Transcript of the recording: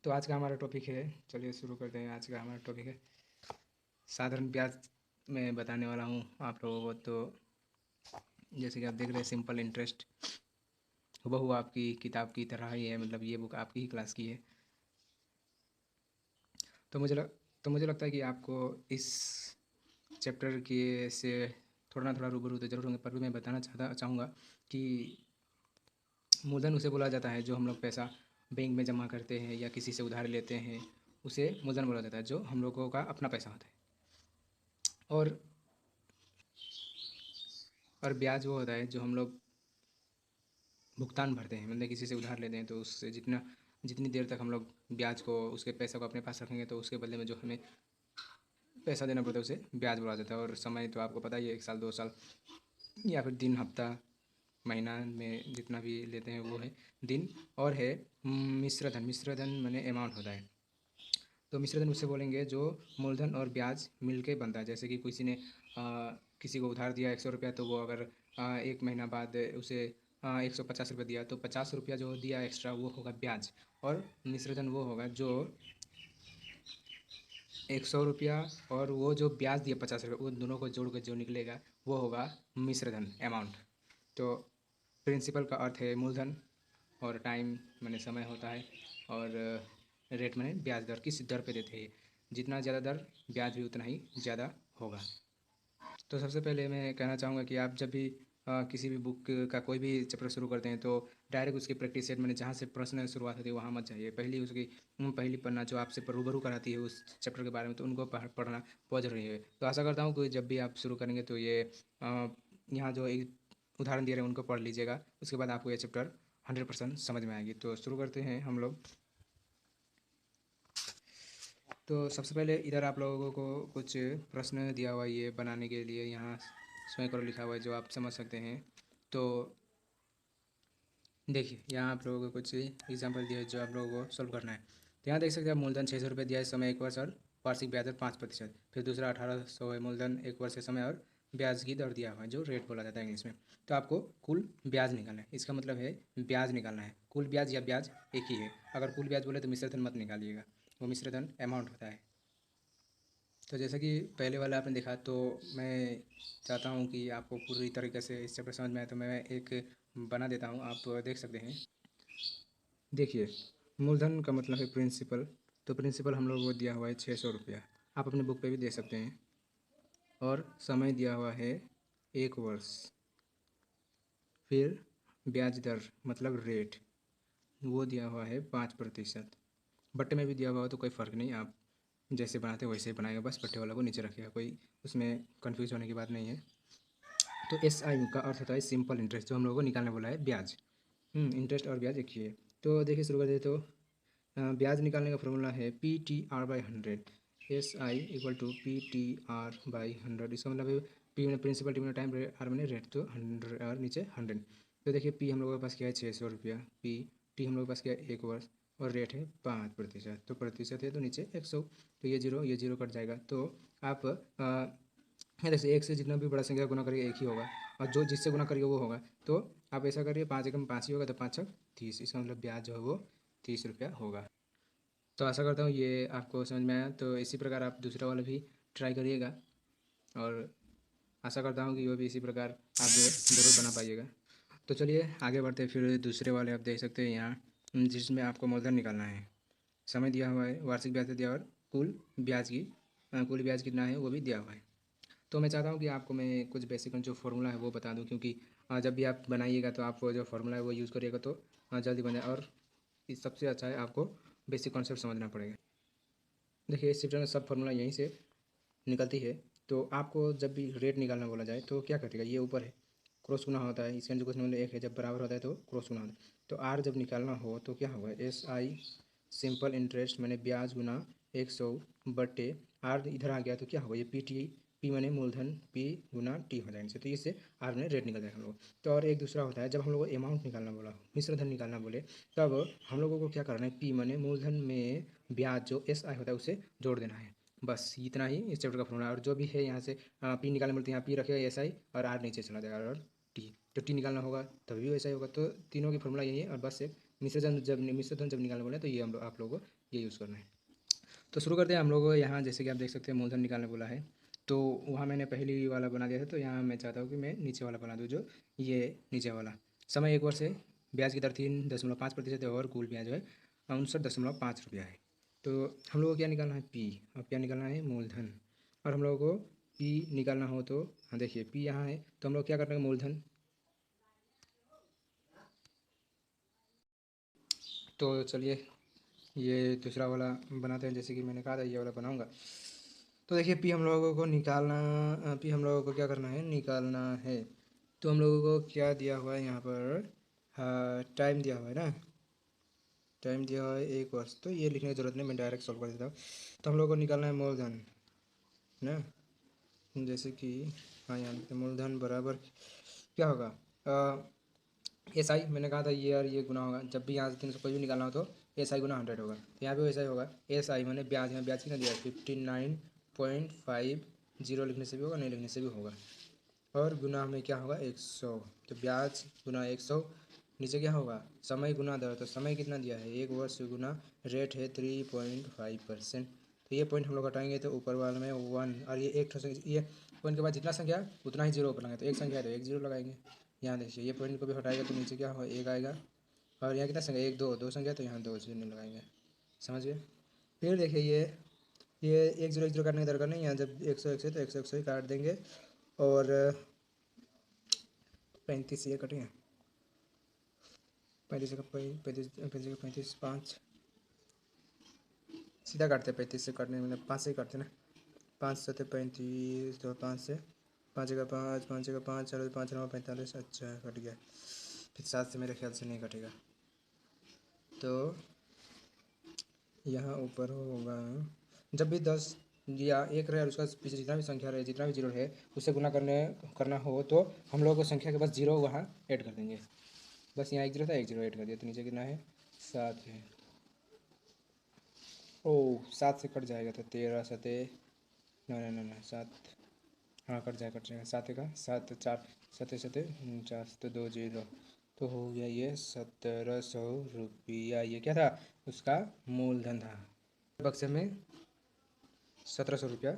तो आज का हमारा टॉपिक है, चलिए शुरू करते हैं। आज का हमारा टॉपिक है साधारण ब्याज। मैं बताने वाला हूँ आप लोगों को। तो जैसे कि आप देख रहे हैं, सिंपल इंटरेस्ट हूबहू आपकी किताब की तरह ही है, मतलब ये बुक आपकी ही क्लास की है। तो मुझे लगता है कि आपको इस चैप्टर के से थोड़ा ना थोड़ा रूबरू तो जरूर होंगे, पर भी मैं बताना चाहूँगा कि मूलधन उसे बोला जाता है जो हम लोग पैसा बैंक में जमा करते हैं या किसी से उधार लेते हैं, उसे मूलधन बोला जाता है, जो हम लोगों का अपना पैसा होता है। और ब्याज वो होता है जो हम लोग भुगतान भरते हैं, मतलब किसी से उधार लेते हैं तो उससे जितनी देर तक हम लोग ब्याज को, उसके पैसा को अपने पास रखेंगे तो उसके बदले में जो हमें पैसा देना पड़ता है उसे ब्याज बोला जाता है। और समय तो आपको पता ही है, 1 साल 2 साल या फिर दिन, हफ्ता, महीना में जितना भी लेते हैं वो है दिन। और है मिश्रधन। मिश्रधन माने अमाउंट होता है। तो मिश्रधन उससे बोलेंगे जो मूलधन और ब्याज मिलके बनता है। जैसे कि किसी ने किसी को उधार दिया 100 रुपया, तो वो अगर 1 महीना बाद उसे 150 रुपये दिया, तो 50 रुपया जो दिया एक्स्ट्रा वो होगा ब्याज। और मिश्रधन वो होगा जो 100 रुपया और वो जो ब्याज दिया 50 रुपये, उन दोनों को जोड़ कर जो निकलेगा वो होगा मिश्रधन अमाउंट। तो प्रिंसिपल का अर्थ है मूलधन, और टाइम माने समय होता है, और रेट माने ब्याज दर, किस दर पे देते हैं। जितना ज़्यादा दर, ब्याज भी उतना ही ज़्यादा होगा। तो सबसे पहले मैं कहना चाहूँगा कि आप जब भी किसी भी बुक का कोई भी चैप्टर शुरू करते हैं तो डायरेक्ट उसकी प्रैक्टिस सेट मैंने जहाँ से प्रश्न शुरुआत होती है वहाँ मत जाइए। पहली उसकी पहली पन्ना जो आपसे रूबरू कराती है उस चैप्टर के बारे में, तो उनको पढ़ना बहुत ज़रूरी है। तो आशा करता हूँ कि जब भी आप शुरू करेंगे तो ये यहाँ जो एक उदाहरण दिए रहे हैं उनको पढ़ लीजिएगा। उसके बाद आपको ये चैप्टर 100% समझ में आएगी। तो शुरू करते हैं हम लोग। तो सबसे पहले इधर आप लोगों को कुछ प्रश्न दिया हुआ है ये बनाने के लिए, यहाँ स्वयं करो लिखा हुआ है जो आप समझ सकते हैं। तो देखिए, यहाँ आप लोगों को कुछ एग्जांपल दिया है जो आप लोगों को सॉल्व करना है। तो यहाँ देख सकते हैं, मूलधन 600 रुपये दिया है, समय 1 वर्ष और वार्षिक ब्याज दर 5%। फिर दूसरा 1800 है, मूलधन 1 वर्ष है, समय और ब्याज की दर दिया हुआ है जो रेट बोला जाता है इंग्लिश में। तो आपको कुल ब्याज निकालना है, इसका मतलब है ब्याज निकालना है। कुल ब्याज या ब्याज एक ही है। अगर कुल ब्याज बोले तो मिश्रधन मत निकालिएगा, वो मिश्रधन अमाउंट होता है। तो जैसा कि पहले वाला आपने देखा, तो मैं चाहता हूँ कि आपको पूरी तरीके से इस चैप्टर समझ में आए, तो मैं एक बना देता हूँ, आप देख सकते हैं। देखिए, मूलधन का मतलब है प्रिंसिपल। तो प्रिंसिपल हम लोग को दिया हुआ है 600 रुपया, आप अपने बुक पे भी देख सकते हैं। और समय दिया हुआ है 1 वर्ष। फिर ब्याज दर मतलब रेट, वो दिया हुआ है 5%। बट्टे में भी दिया हुआ हो तो कोई फ़र्क नहीं, आप जैसे बनाते वैसे ही बनाएगा, बस बट्टे वाला को नीचे रखिएगा, कोई उसमें कन्फ्यूज होने की बात नहीं है। तो SI का अर्थ होता है सिंपल इंटरेस्ट, जो हम लोगों को निकालने बोला है ब्याज। इंटरेस्ट और ब्याज एक ही है। तो देखिए शुरू कर दे। तो ब्याज निकालने का फॉर्मूला है PTR/100। SI = PTR/100। इसका मतलब है P मैंने प्रिंसिपल, T मैंने टाइम, R मैंने रेट, तो 100 और नीचे 100। तो देखिए P हम लोगों के पास क्या है 600 रुपया, T हम लोगों के पास क्या है 1 वर्ष, और रेट है 5%। तो प्रतिशत है तो नीचे 100। तो ये जीरो कट जाएगा। तो आप जैसे एक से जितना भी बड़ा संख्या गुना करिए एक ही होगा, और जो जिससे गुना करिए वो होगा। तो आप ऐसा करिए, 5 एकम 5 ही होगा, तो 5×6 = 30। इसका मतलब ब्याज जो है वो 30 रुपया होगा। तो आशा करता हूँ ये आपको समझ में आया। तो इसी प्रकार आप दूसरा वाला भी ट्राई करिएगा, और आशा करता हूँ कि वो भी इसी प्रकार आप ज़रूर बना पाइएगा। तो चलिए आगे बढ़ते हैं। फिर दूसरे वाले आप देख सकते हैं यहाँ, जिसमें आपको मूलधन निकालना है। समय दिया हुआ है, वार्षिक ब्याज दर दिया हुआ है, कुल ब्याज कितना है वो भी दिया हुआ है। तो मैं चाहता हूँ कि आपको मैं कुछ बेसिक जो फार्मूला है वो बता दूँ, क्योंकि जब भी आप बनाइएगा तो आपको जो फार्मूला है वो यूज़ करिएगा तो जल्दी बन जाए। और इस सबसे अच्छा है आपको बेसिक कॉन्सेप्ट समझना पड़ेगा। देखिए, इस चैप्टर में सब फार्मूला यहीं से निकलती है। तो आपको जब भी रेट निकालना बोला जाए तो क्या करेगा, ये ऊपर है क्रॉस गुना होता है, इसके अंदर कुछ मतलब एक है, जब बराबर होता है तो क्रॉस गुना होता है। तो आर जब निकालना हो तो क्या होगा, SI सिंपल इंटरेस्ट मैंने ब्याज गुना 100 बट्टे आर इधर आ गया तो क्या होगा, ये P मैंने मूलधन P×T हो जाएंगे। तो इससे आर मैंने रेट निकल जाएगा हम लोग। तो और एक दूसरा होता है, जब हम लोग को अमाउंट निकालना बोला हो, मिश्रधन निकालना बोले, तब हम लोगों को क्या करना है, P मैंने मूलधन में ब्याज जो SI होता है उसे जोड़ देना है। बस इतना ही इस चैप्टर का फॉर्मूला। और जो भी है यहाँ से P निकालने बोलते हैं, यहाँ P रखेगा SI और R नीचे चला जाएगा, और T, तो T निकालना होगा तभी भी वैसा ही होगा। तो तीनों की फॉर्मूला यही है, और बस एक मिश्रधन जब निकालने बोले तो ये आप लोगों को ये यूज़ करना है। तो शुरू करते हैं हम लोग। यहाँ जैसे कि आप देख सकते हैं मूलधन निकालने बोला है, तो वहाँ मैंने पहली वाला बना दिया था, तो यहाँ मैं चाहता हूँ कि मैं नीचे वाला बना दूँ, जो ये नीचे वाला। समय 1 वर्ष है, ब्याज की दर 3.5% है और कुल ब्याज जो है 59.5 रुपया है। तो हम लोगों को क्या निकालना है, पी। अब क्या निकालना है, मूलधन। और हम लोगों को पी निकालना हो तो हाँ देखिए पी यहाँ है, तो हम लोग क्या करना है, मूलधन। तो चलिए ये दूसरा वाला बनाते हैं, जैसे कि मैंने कहा था ये वाला बनाऊंगा। तो देखिए पी हम लोगों को निकालना, पी हम लोगों को क्या करना है, निकालना है। तो हम लोगों को क्या दिया हुआ है यहाँ पर, टाइम दिया हुआ है ना, टाइम दिया हुआ है 1 वर्ष। तो ये लिखने की ज़रूरत नहीं, मैं डायरेक्ट सॉल्व कर देता हूँ। तो हम लोग को निकालना है मूलधन ना, जैसे कि हाँ यहाँ लिखते हैं मूलधन बराबर क्या होगा, एस आई। मैंने कहा था ये और ये गुना होगा, जब भी यहाँ से 300 कोई भी निकालना हो तो एस आई गुना 100 होगा। तो यहाँ पे वैसा ही होगा, एस आई मैंने ब्याज में, ब्याज कितना दिया है 59.50, लिखने से भी होगा, नहीं लिखने से भी होगा। और गुना में क्या होगा 100, तो ब्याज गुना 100। नीचे क्या होगा, समय गुना दर, तो समय कितना दिया है 1 वर्ष गुना रेट है 3.5%। तो ये पॉइंट हम लोग हटाएंगे तो ऊपर वाले में 1, और ये एक ये पॉइंट के बाद जितना संख्या उतना ही जीरो ऊपर लगाएंगे, तो एक संख्या है तो एक जीरो लगाएंगे। यहाँ देखिए ये पॉइंट को भी हटाएगा तो नीचे क्या होगा, एक आएगा। और यहाँ कितना संख्या, एक दो संख्या, तो यहाँ दो जीरो लगाएंगे, समझ गए। फिर देखिए ये एक जीरो काटने की दरकार नहीं, यहाँ जब 100 100 तो 100 100 ही काट देंगे। और 35 ये कटेंगे, 35 5 सीधा काटते हैं, 35 से काटने में 5 से ही काटते ना। 5 7 35, तो 5 से 5 जगह 5, 5 जगह 5, चलो 5 9 45, अच्छा कट गया। फिर 7 से मेरे ख्याल से नहीं कटेगा, तो यहाँ ऊपर होगा, जब भी 10 या 1 रहे और उसका पीछे जितना भी संख्या रहे, जितना भी जीरो है, उससे गुना करना हो तो हम लोग को संख्या के बस जीरो वहाँ ऐड कर देंगे। बस यहाँ 1 जीरो था, 1 जीरो ऐड कर दिया, तो नीचे कितना है 7 है। ओह 7 से कट जाएगा तो 13 सते, ना 7, हाँ कट जाएगा 7 का 7 4 सते सते 49, तो 2 जीरो, तो हो गया ये 1700 रुपया। ये क्या था, उसका मूलधन था। बक्से में 1700 रुपया